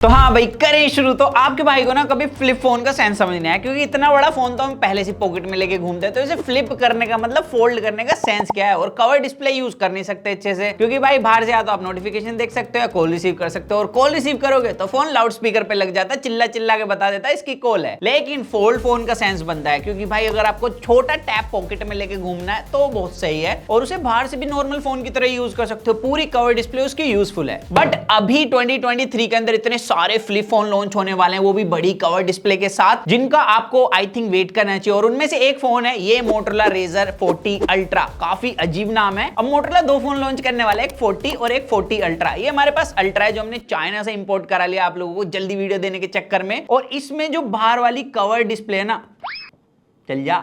तो हाँ भाई करें शुरू। तो आपके भाई को ना कभी फ्लिप फोन का सेंस समझ नहीं आया, क्योंकि इतना बड़ा फोन तो हम पहले से पॉकेट में लेके घूमते हैं, तो इसे फ्लिप करने का मतलब फोल्ड करने का सेंस क्या है। और कवर डिस्प्ले यूज कर नहीं सकते अच्छे से, क्योंकि भाई बाहर से या तो आप नोटिफिकेशन देख सकते हो या कॉल रिसीव कर सकते हो, और कॉल रिसीव करोगे तो फोन लाउड स्पीकर पे लग जाता है, चिल्ला चिल्ला के बता देता है इसकी कॉल है। लेकिन फोल्ड फोन का सेंस बनता है, क्योंकि भाई अगर आपको छोटा टैब पॉकेट में लेके घूमना है तो बहुत सही है, और उसे बाहर से भी नॉर्मल फोन की तरह यूज कर सकते हो। पूरी कवर डिस्प्ले उसकी यूजफुल है। बट अभी 2023 के अंदर इतने सारे फ्लिप फोन लॉन्च होने वाले हैं, वो भी बड़ी कवर डिस्प्ले के साथ, जिनका आपको आई थिंक वेट करना चाहिए। और उनमें से एक फोन है ये मोटोरोला Razr 40 अल्ट्रा। काफी अजीब नाम है। अब मोटोरोला दो फोन लॉन्च करने वाला है, एक 40 और एक 40 अल्ट्रा। ये हमारे पास अल्ट्रा है जो हमने चाइना से इंपोर्ट करा लिया आप लोगों को जल्दी वीडियो देने के चक्कर में। और इसमें जो बाहर वाली कवर डिस्प्ले है ना, चल जा,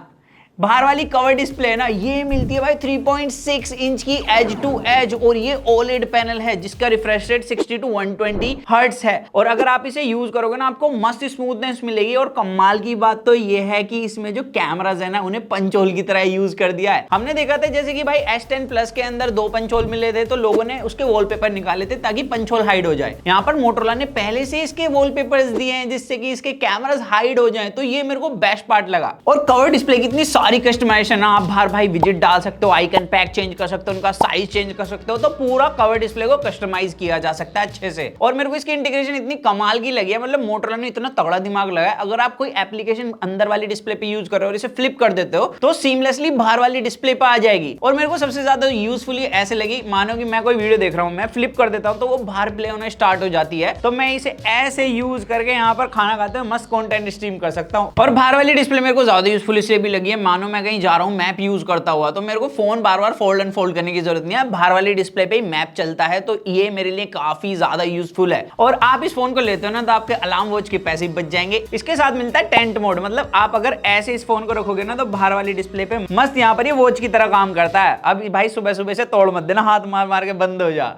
बाहर वाली कवर डिस्प्ले है ना, ये मिलती है भाई 3.6 इंच की एज टू एज, और ये OLED पैनल है जिसका रिफ्रेश रेट 60 to 120 हर्ट्ज है। और अगर आप इसे यूज करोगे ना, आपको मस्त स्मूथनेस मिलेगी। और कमाल की बात तो ये है कि इसमें जो कैमराज है ना, उन्हें पंच होल की तरह यूज कर दिया है। हमने देखा था जैसे कि भाई S10 Plus के अंदर 2 पंच होल मिले थे, तो लोगों ने उसके वॉलपेपर निकाले थे ताकि पंच होल हाइड हो जाए। यहाँ पर मोटोरोला ने पहले से इसके वॉलपेपर्स दिए हैं जिससे कि इसके कैमराज हाइड हो जाए, तो ये मेरे को बेस्ट पार्ट लगा। और कवर डिस्प्ले की इतनी सारी कस्टमाइजेशन, आप बाहर भाई विजेट डाल सकते हो, आइकन पैक चेंज कर सकते हो, उनका साइज चेंज कर सकते हो, तो पूरा कवर डिस्प्ले को कस्टमाइज किया जा सकता है अच्छे से। और मेरे को इसकी इंटीग्रेशन इतनी कमाल की लगी है, मतलब मोटोरोला ने इतना तगड़ा दिमाग लगाया। अगर आप कोई एप्लीकेशन अंदर वाली डिस्प्ले पे यूज कर रहे हो और इसे फ्लिप कर देते हो, तो सीमलेसली बाहर वाली डिस्प्ले पे आ जाएगी। और मेरे को सबसे ज्यादा यूजफुली ऐसे लगी, मानो कि मैं कोई वीडियो देख रहा हूं, मैं फ्लिप कर देता हूं तो वो बाहर प्ले होना स्टार्ट हो जाती है, तो मैं इसे ऐसे यूज करके यहाँ पर खाना खाते हुए मस्त कंटेंट स्ट्रीम कर सकता हूँ। और बाहर वाली डिस्प्ले मेरे को ज्यादा यूजफुल इसलिए भी लगी है, मानो मैं कहीं जा रहा हूँ मैप यूज करता हुआ, तो मेरे को phone bar bar fold and fold करने की जरूरत नहीं है, बाहर वाली डिस्प्ले पे ही मैप चलता है, तो ये मेरे लिए काफी ज्यादा यूजफुल है। और आप इस फोन को लेते हो ना, तो आपके अलार्म वॉच के पैसे बच जाएंगे। इसके साथ मिलता है टेंट मोड, मतलब आप अगर ऐसे इस फोन को रखोगे ना, तो बाहर वाली डिस्प्ले पे मस्त यहाँ पर ये वॉच की तरह काम करता है। अब भाई सुबह सुबह से तोड़ मत देना, हाथ मार मार के बंद हो जा।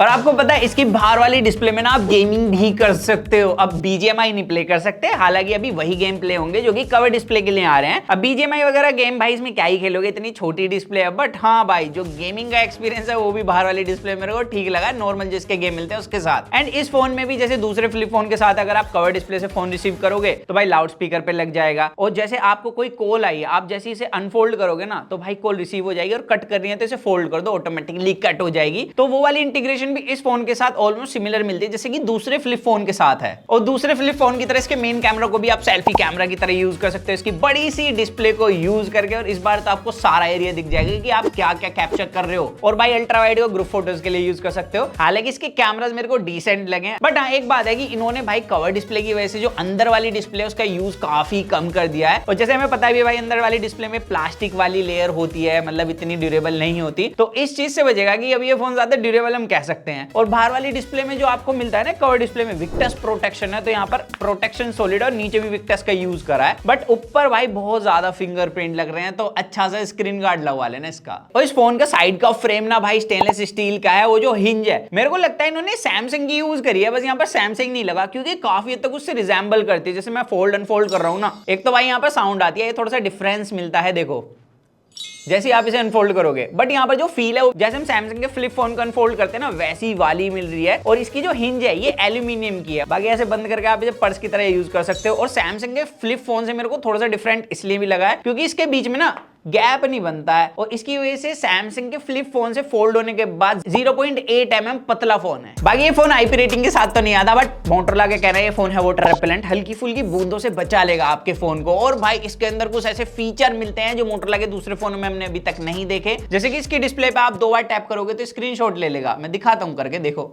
और आपको पता है इसकी बाहर वाली डिस्प्ले में ना आप गेमिंग भी कर सकते हो। अब BGMI नहीं प्ले कर सकते, हालांकि अभी वही गेम प्ले होंगे जो कि कवर डिस्प्ले के लिए आ रहे हैं। अब BGMI वगैरह गेम भाई इसमें क्या ही खेलोगे, इतनी छोटी डिस्प्ले है। बट हाँ भाई, जो गेमिंग का एक्सपीरियंस है वो भी बाहर वाली डिस्प्ले मेरे को ठीक लगा, नॉर्मल जिसके गेम मिलते हैं उसके साथ। एंड इस फोन में भी जैसे दूसरे फ्लिप फोन के साथ, अगर आप कवर डिस्प्ले से फोन रिसीव करोगे तो भाई लाउड स्पीकर पे लग जाएगा। और जैसे आपको कोई कॉल आई है, आप जैसे इसे अनफोल्ड करोगे ना, तो भाई कॉल रिसीव हो जाएगी, और कट करनी है तो इसे फोल्ड कर दो, ऑटोमेटिकली कट हो जाएगी। तो वो वाली इंटीग्रेशन भी इस फोन के साथ ऑलमोस्ट सिमिलर मिलती है जैसे कि दूसरे फ्लिप फोन के साथ है। और दूसरे फ्लिप फोन की तरह इसके मेन कैमरा को भी आप सेल्फी कैमरा की तरह यूज कर सकते हो, इसकी बड़ी सी डिस्प्ले को यूज करके। और इस बार तो आपको सारा एरिया दिख जाएगा कि आप क्या क्या कैप्चर कर रहे हो। और भाई अल्ट्रा वाइड को ग्रुप फोटोज के लिए यूज कर सकते हो। हालांकि इसके कैमरास मेरे को डिसेंट लगे, बट हाँ एक बात है कि इन्होंने भाई कवर डिस्प्ले की वजह से जो अंदर वाली डिस्प्ले है उसका यूज काफी कम कर दिया है। और जैसे हमें पता है भाई अंदर वाली डिस्प्ले में प्लास्टिक वाली लेयर होती है, मतलब इतनी ड्यूरेबल नहीं होती, तो इस चीज से बचेगा कि अब ये फोन ज्यादा ड्यूरेबल हम कह सकते हैं। और बाहर वाली डिस्प्ले में जो आपको मिलता है ना कवर डिस्प्ले में, विक्टस प्रोटेक्शन है, तो यहाँ पर प्रोटेक्शन सॉलिड और नीचे भी विक्टस का यूज करा है। बट ऊपर भाई बहुत ज्यादा फिंगरप्रिंट लग रहे हैं, तो अच्छा सा स्क्रीन गार्ड लगवा लेना इसका। और इस फोन का साइड का फ्रेम ना भाई स्टेनलेस स्टील का है, वो जो हिंज है मेरे को लगता है इन्होंने सैमसंग की यूज करी है, बस यहाँ पर सैमसंग नहीं लगा, क्योंकि काफी हद तक उससे रिजेंबल करती है। जैसे मैं फोल्ड अनफोल्ड कर रहा हूँ ना, एक तो भाई यहाँ पर साउंड आती है, ये थोड़ा सा डिफरेंस मिलता है, देखो जैसे आप इसे अनफोल्ड करोगे। बट यहाँ पर जो फील है, जैसे हम सैमसंग के फ्लिप फोन को अनफोल्ड करते हैं ना, वैसी वाली मिल रही है। और इसकी जो हिंज है ये एल्यूमिनियम की है, बाकी ऐसे बंद करके आप इसे पर्स की तरह यूज कर सकते हो। और सैमसंग के फ्लिप फोन से मेरे को थोड़ा सा डिफरेंट इसलिए भी लगा है क्योंकि इसके बीच में ना गैप नहीं बनता है, और इसकी वजह से सैमसंग के फ्लिप फोन से फोल्ड होने के बाद 0.8 mm पतला फोन है। बाकी ये फोन आईपी रेटिंग के साथ तो नहीं आता, बट मोटोरोला के कह रहे हैं ये फोन है वाटर रेपेलेंट, हल्की फुल्की बूंदों से बचा लेगा आपके फोन को। और भाई इसके अंदर कुछ ऐसे फीचर मिलते हैं जो मोटोरोला के दूसरे फोन में हमने अभी तक नहीं देखे, जैसे कि इसकी डिस्प्ले पे आप 2 बार टैप करोगे तो स्क्रीनशॉट ले लेगा। मैं दिखाता हूं करके, देखो।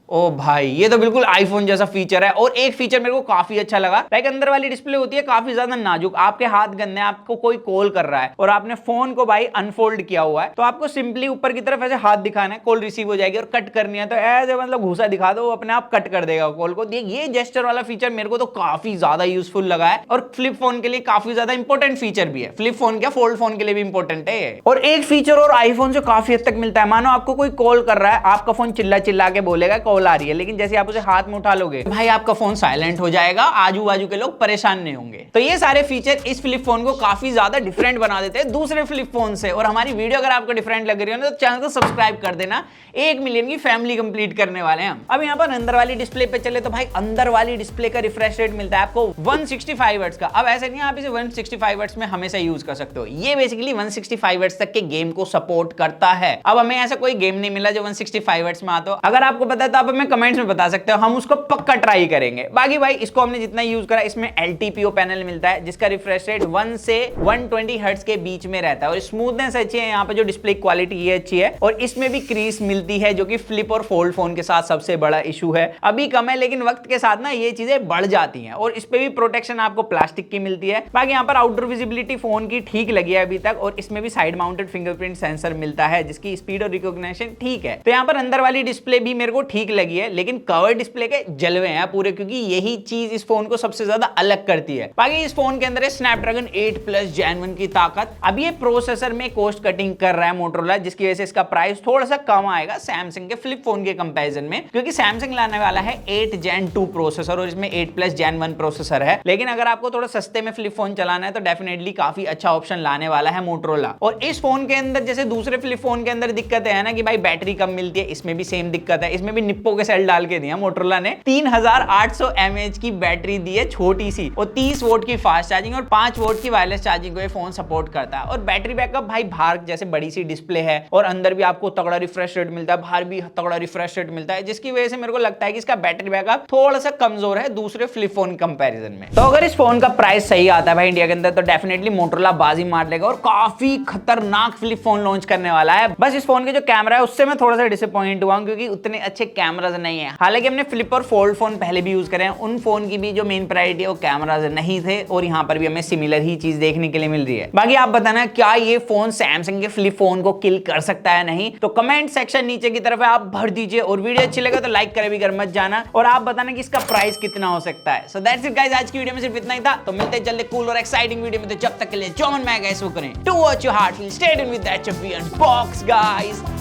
ओ भाई ये तो बिल्कुल आईफोन जैसा फीचर है। और एक फीचर मेरे को काफी अच्छा लगा, लाइक अंदर वाली डिस्प्ले होती है काफी ज्यादा नाजुक, आपके हाथ गंदे हैं, आपको कोई कॉल कर रहा है और आपने फोन को भाई अनफोल्ड किया हुआ है, तो आपको सिंपली ऊपर की तरफ ऐसे हाथ दिखाना है, कॉल रिसीव हो जाएगी। और कट करनी है तो ऐसे मतलब घूसा दिखा दो, वो अपने आप कट कर देगा कॉल को। ये जेस्चर वाला फीचर मेरे को तो काफी ज्यादा यूजफुल लगा है, और फ्लिप फोन के लिए काफी ज्यादा इंपॉर्टेंट फीचर भी है। फ्लिप फोन क्या, फोल्ड फोन के लिए भी इंपॉर्टेंट है। और एक फीचर और आईफोन से काफी हद तक मिलता है, मानो आपको कोई कॉल कर रहा है, आपका फोन चिल्ला चिल्ला के बोलेगा कॉल आ रही है, लेकिन जैसे आप उसे हाथ में उठा लोगे भाई आपका फोन साइलेंट हो जाएगा, आजू बाजू के लोग परेशान नहीं होंगे। तो ये सारे फीचर इस फ्लिप फोन को काफी ज्यादा डिफरेंट बना देते हैं दूसरे फ्लिप फोन से। और हमारी वीडियो अगर आपको डिफरेंट लग रही है ना तो चैनल को सब्सक्राइब कर देना, 1 मिलियन की फैमिली कंप्लीट करने वाले हैं हम। अब यहाँ पर अंदर वाली डिस्प्ले पे चले तो भाई अंदर वाली डिस्प्ले का रिफ्रेश रेट मिलता है आपको 165 हर्ट्ज का। अब ऐसे नहीं आप इसे 165 हर्ट्ज में हमेशा यूज कर सकते हो, ये बेसिकली 165 हर्ट्ज तक के गेम को सपोर्ट करता है। अब हमें ऐसा कोई गेम नहीं मिला जो 165 हर्ट्ज में आता हो, अगर आपको पता है तो आप हमें कमेंट्स में बता सकते हो, हम उसको पक्का ट्राई करेंगे। बाकी भाई इसको हमने जितना यूज करा, इसमें LTPO पैनल मिलता है जिसका रिफ्रेश रेट 1 से 120 हर्ट्ज के बीच में रहता है और स्मूथनेस अच्छी है, यहाँ पे जो डिस्प्ले क्वालिटी ये अच्छी है और इसमें भी क्रीज मिलती है जो कि फ्लिप और फोल्ड फोन के साथ सबसे बड़ा इशू है। अभी कम है लेकिन वक्त के साथ ना ये चीजें बढ़ जाती हैं और इस पे भी प्रोटेक्शन आपको प्लास्टिक की मिलती है। बाकी यहाँ पर आउटडोर विजिबिलिटी फोन की ठीक लगी है अभी तक और इसमें भी साइड माउंटेड फिंगरप्रिंट सेंसर मिलता है जिसकी स्पीड और रिकॉग्निशन ठीक है। तो यहाँ पर अंदर वाली डिस्प्ले भी मेरे को ठीक लगी है, लेकिन कवर डिस्प्ले के जलवे हैं पूरे, क्योंकि यही चीज इस फोन को सबसे ज्यादा अलग करती है। बाकी इस फोन के अंदर है स्नैपड्रैगन 8+ Gen 1 की ताकत। अब ये प्रोसेसर में कॉस्ट कटिंग कर रहा है मोटोरोला, जिसकी वजह से इसका प्राइस थोड़ा सा कम आएगा सैमसंग के फ्लिप फोन के कंपैरिजन में, क्योंकि सैमसंग लाने वाला है 8 Gen 2 प्रोसेसर और इसमें 8+ Gen 1 प्रोसेसर है। लेकिन अगर आपको थोड़ा सस्ते में फ्लिप फोन चलाना है तो डेफिनेटली काफी अच्छा ऑप्शन लाने वाला है मोटोरोला। और इस फोन के अंदर जैसे दूसरे फ्लिप फोन के अंदर दिक्कत है ना कि भाई बैटरी कम मिलती है, इसमें भी सेम दिक्कत है। इसमें भी निप्पो के सेल डाल के दिया मोटोरोला ने, 3800 mAh की बैटरी दी है छोटी सी और 30 वोट की फास्ट चार्जिंग और 5 वोट की वायरलेस चार्जिंग को ये फोन सपोर्ट करता है। और बैटरी बैकअप भाई बाहर जैसे बड़ी सी डिस्प्ले है और अंदर भी आपको तगड़ा रिफ्रेश रेट मिलता है, बाहर भी तगड़ा रिफ्रेश रेट मिलता है, जिसकी वजह से मेरे को लगता है कि इसका बैटरी बैकअप थोड़ा सा कमजोर है दूसरे फ्लिप फोन कंपैरिजन में। तो अगर इस फोन का प्राइस सही आता है भाई इंडिया के अंदर तो डेफिनेटली मोटोरोला बाजी मार लेगा और काफी खतरनाक फ्लिप फोन लॉन्च करने वाला है। बस इस फोन के जो कैमरा है उससे मैं थोड़ा सा डिसअपॉइंट हुआ क्योंकि उतने अच्छे कैमराज नहीं है। हालांकि हमने फ्लिप और फोल्ड फोन पहले भी यूज करे हैं, उन फोन की भी जो मेन प्रायोरिटी है वो कैमराज नहीं थे और यहाँ पर भी हमें सिमिलर ही चीज देखने के लिए मिल रही है। बाकी आप बताना क्या ये फोन सैमसंग के फ्लिप फोन को किल कर सकता है नहीं, तो कमेंट सेक्शन नीचे की तरफ है आप भर दीजिए और वीडियो अच्छी लगे तो लाइक करे भी कर मत जाना और आप बताना कि इसका प्राइस कितना हो सकता है। सो दैट्स इट गाइस, आज की वीडियो में सिर्फ इतना ही था। तो मिलते हैं जल्दी कूल और एक्साइटिंग वीडियो में, तो जब तक के लिए जो मन में आएगा इसको करें। To watch your heart will stay tuned with that champion box guys.